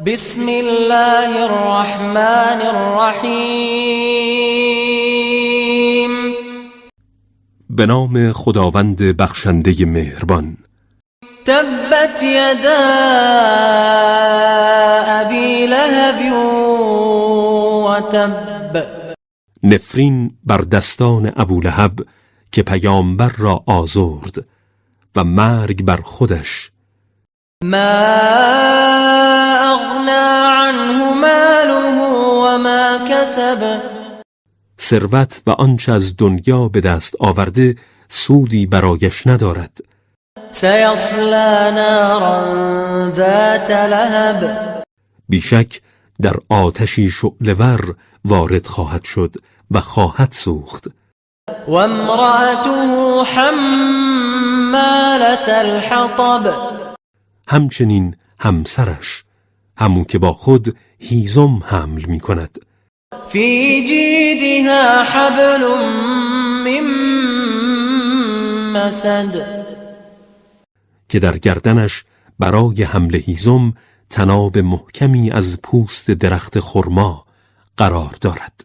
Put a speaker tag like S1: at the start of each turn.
S1: بسم الله الرحمن الرحیم.
S2: به نام خداوند بخشنده مهربان.
S1: تبت یدا ابی لهب و تب.
S2: نفرین بر دستان ابولهب که پیامبر را آزرد و مرگ بر خودش.
S1: ما اغنا عنه ماله و ما کسب.
S2: ثروت و آنچه از دنیا به دست آورده سودی برایش ندارد.
S1: سیصلی نارا ذات لهب.
S2: بیشک در آتشی شعله‌ور وارد خواهد شد و خواهد سوخت.
S1: و امرأته حمالة الحطب.
S2: همچنین همسرش، همون که با خود هیزم حمل می کند.
S1: فی جیدها حبل من مسد.
S2: که در گردنش برای حمل هیزم تناب محکمی از پوست درخت خرما قرار دارد.